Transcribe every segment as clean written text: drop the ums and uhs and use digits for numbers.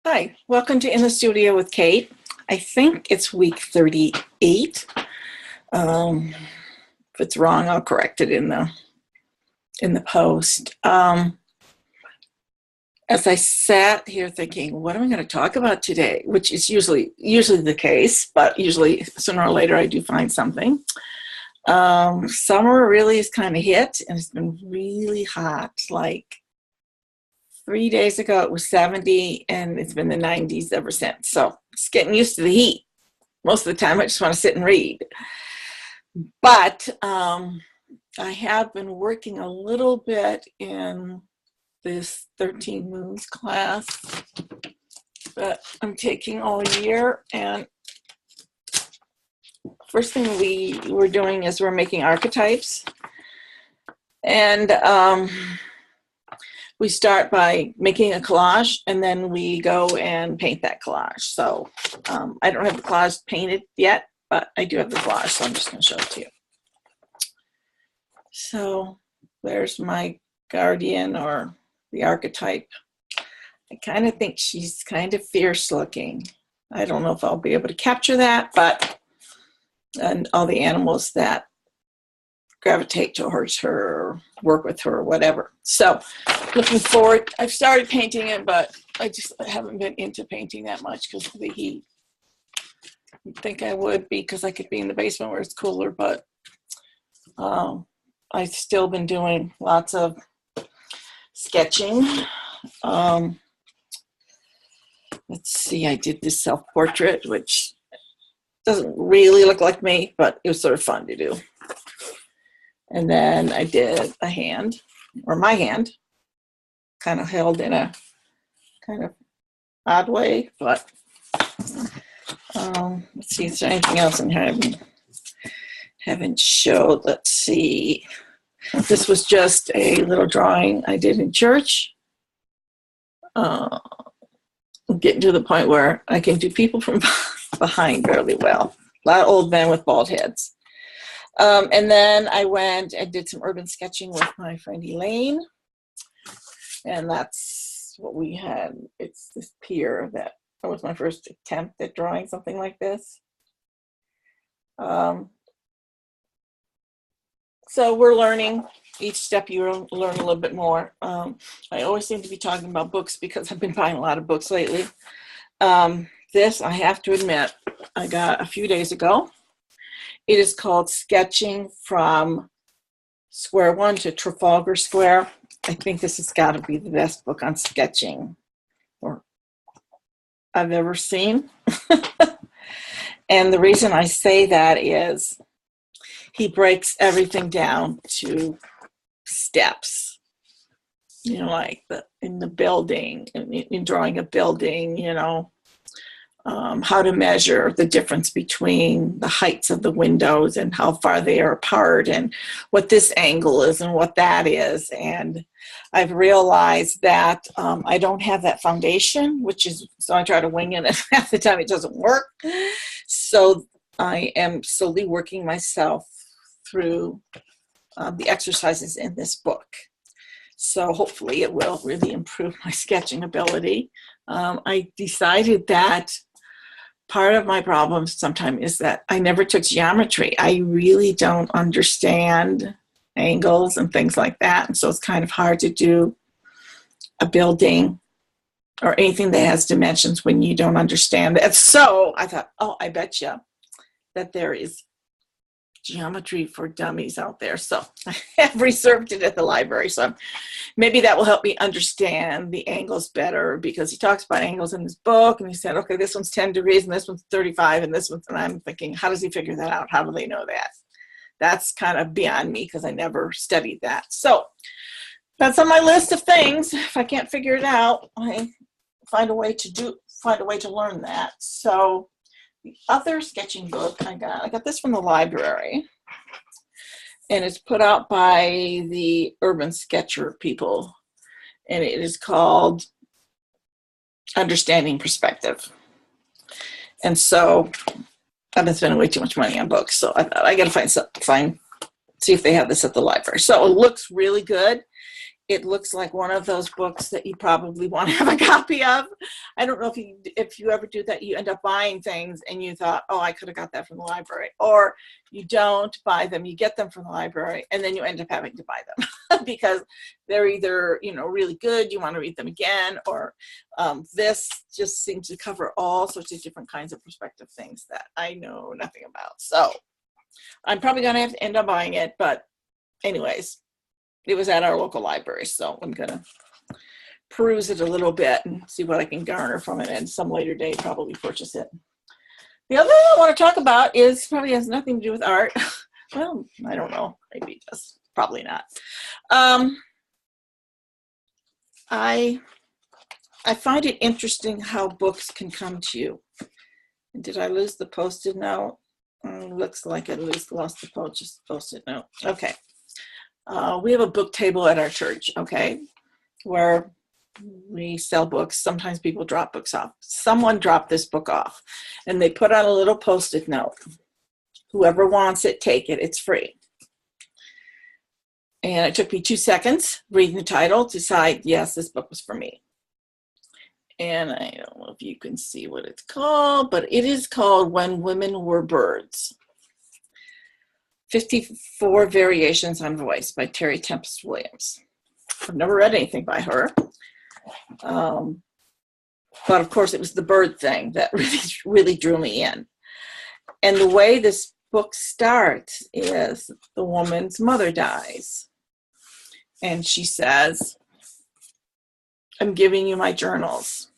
Hi, welcome to In the Studio with Kate. I think it's week 38. If it's wrong, I'll correct it in the post. As I sat here thinking, what am I going to talk about today? Which is usually the case, but usually sooner or later I do find something. Summer really is kind of hit, and it's been really hot. Like 3 days ago, it was 70, and it's been the 90s ever since. So it's getting used to the heat. Most of the time, I just want to sit and read. But I have been working a little bit in this 13 Moons class that I'm taking all year. And first thing we're doing is we're making archetypes. And we start by making a collage, and then we go and paint that collage. So I don't have the collage painted yet, but I do have the collage, so I'm just going to show it to you. So there's my guardian, or the archetype. I kind of think she's kind of fierce looking. I don't know if I'll be able to capture that, and all the animals that gravitate towards her or work with her or whatever. So looking forward. I've started painting it, but I just haven't been into painting that much because of the heat. You'd think I would be, because I could be in the basement where it's cooler, but I've still been doing lots of sketching. Let's see, I did this self-portrait, which doesn't really look like me, but it was sort of fun to do. And then I did a hand, or my hand, kind of held in a kind of odd way, but let's see, is there anything else in here I haven't showed? Let's see. This was just a little drawing I did in church. I'm getting to the point where I can do people from behind fairly well. A lot of old men with bald heads. And then I went and did some urban sketching with my friend Elaine. And that's what we had. It's this pier that was my first attempt at drawing something like this. So we're learning. Each step you learn a little bit more. I always seem to be talking about books because I've been buying a lot of books lately. This, I have to admit, I got a few days ago. It is called Sketching from Square One to Trafalgar Square. I think this has got to be the best book on sketching I've ever seen. And the reason I say that is he breaks everything down to steps. You know, like in the building, in drawing a building, you know, how to measure the difference between the heights of the windows and how far they are apart, and what this angle is and what that is. And I've realized that I don't have that foundation, so I try to wing it, and half the time it doesn't work. So I am slowly working myself through the exercises in this book. So hopefully it will really improve my sketching ability. I decided that part of my problem sometimes is that I never took geometry. I really don't understand angles and things like that. And so it's kind of hard to do a building or anything that has dimensions when you don't understand it. So I thought, oh, I bet you that there is geometry for dummies out there. So I have reserved it at the library. So maybe that will help me understand the angles better, because he talks about angles in his book, and he said, okay, this one's 10 degrees and this one's 35 and this one's, and I'm thinking, how does he figure that out? How do they know that? That's kind of beyond me because I never studied that. So that's on my list of things. If I can't figure it out, I find a way to learn that. So the other sketching book I got this from the library, and it's put out by the Urban Sketcher people, and it is called Understanding Perspective. And so I've been spending way too much money on books, so I thought I got to see if they have this at the library. So it looks really good. It looks like one of those books that you probably want to have a copy of. I don't know if you ever do that. You end up buying things and you thought, oh, I could have got that from the library. Or you don't buy them, you get them from the library, and then you end up having to buy them because they're either, really good, you want to read them again, or this just seems to cover all sorts of different kinds of perspective things that I know nothing about. So I'm probably going to have to end up buying it, but anyways, it was at our local library, so I'm going to peruse it a little bit and see what I can garner from it, and some later date probably purchase it. The other thing I want to talk about is probably has nothing to do with art. Well, I don't know. Maybe it does. Probably not. I find it interesting how books can come to you. Did I lose the Post-it note? Looks like I lost the Post-it note. Okay. We have a book table at our church, okay, where we sell books. Sometimes people drop books off. Someone dropped this book off, and they put on a little Post-it note. Whoever wants it, take it. It's free. And it took me 2 seconds reading the title to decide, yes, this book was for me. And I don't know if you can see what it's called, but it is called When Women Were Birds. 54 Variations on Voice by Terry Tempest Williams. I've never read anything by her. But of course, it was the bird thing that really drew me in. And the way this book starts is the woman's mother dies. And she says, I'm giving you my journals,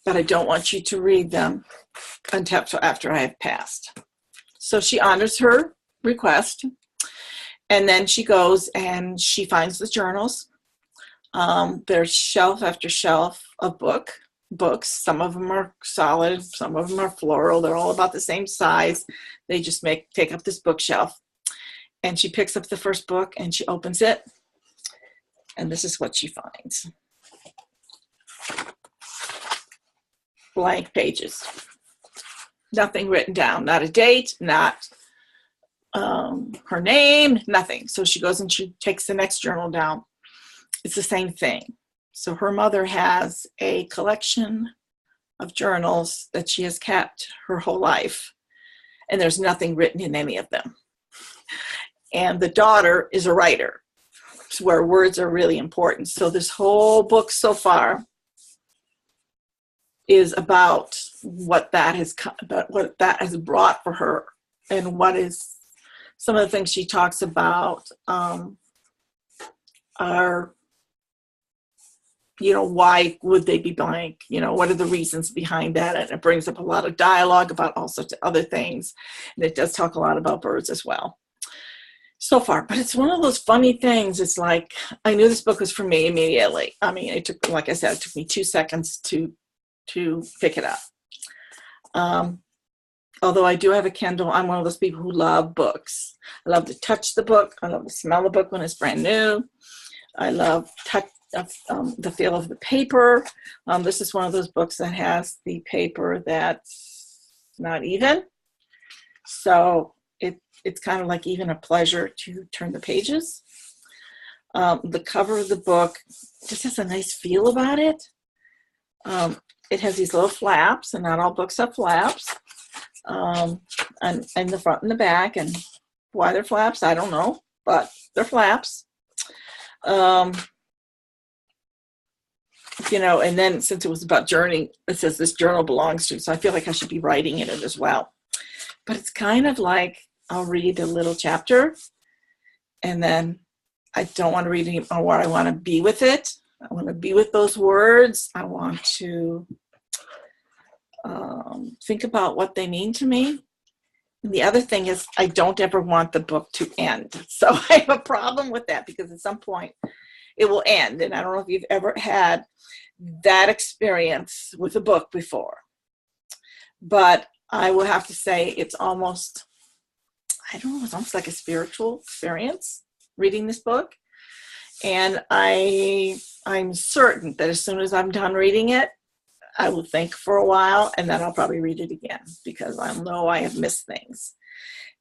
but I don't want you to read them until after I have passed. So she honors her request, and then she goes and she finds the journals. There's shelf after shelf of books. Some of them are solid, some of them are floral. They're all about the same size. They just take up this bookshelf. And she picks up the first book and she opens it, and this is what she finds. Blank pages. Nothing written down, not a date, not her name, nothing. So she goes and she takes the next journal down. It's the same thing. So her mother has a collection of journals that she has kept her whole life, and there's nothing written in any of them. And the daughter is a writer, where words are really important. So this whole book so far is about what that has brought for her, and what is some of the things she talks about are, why would they be blank? What are the reasons behind that? And it brings up a lot of dialogue about all sorts of other things. And it does talk a lot about birds as well. So far, but it's one of those funny things. It's like, I knew this book was for me immediately. I mean, it took me 2 seconds to pick it up. Although I do have a Kindle, I'm one of those people who love books. I love to touch the book. I love to smell the book when it's brand new. I love the feel of the paper. This is one of those books that has the paper that's not even. So it's kind of like even a pleasure to turn the pages. The cover of the book just has a nice feel about it. It has these little flaps, and not all books have flaps. And the front and the back, and why they're flaps, I don't know, but they're flaps. And then since it was about journey, it says this journal belongs to, so I feel like I should be writing in it as well. But it's kind of like I'll read a little chapter, and then I don't want to read anymore. I want to be with it. I want to be with those words. I want to think about what they mean to me. And the other thing is, I don't ever want the book to end. So I have a problem with that, because at some point it will end. And I don't know if you've ever had that experience with a book before. But I will have to say it's almost, it's almost like a spiritual experience reading this book. And I'm certain that as soon as I'm done reading it, I will think for a while, and then I'll probably read it again, because I know I have missed things.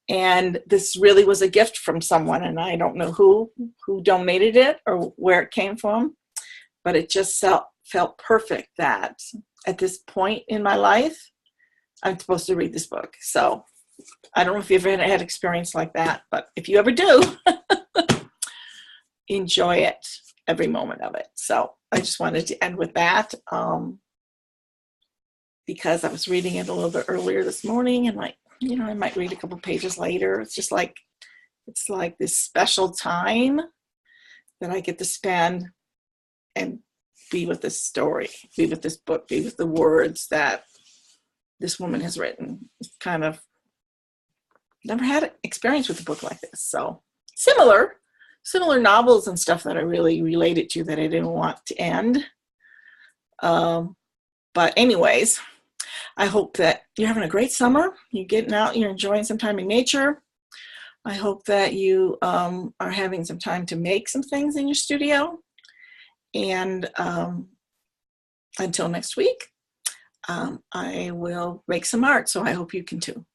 And this really was a gift from someone, and I don't know who donated it or where it came from, but it just felt perfect that at this point in my life, I'm supposed to read this book. So I don't know if you've ever had experience like that, but if you ever do, enjoy it, every moment of it. So I just wanted to end with that, because I was reading it a little bit earlier this morning, and I might read a couple pages later. It's just like, it's like this special time that I get to spend and be with this story, be with this book, be with the words that this woman has written. It's kind of, never had experience with a book like this. So similar novels and stuff that I really related to that I didn't want to end. But anyways, I hope that you're having a great summer. You're getting out, you're enjoying some time in nature. I hope that you are having some time to make some things in your studio. And until next week, I will make some art. So I hope you can too.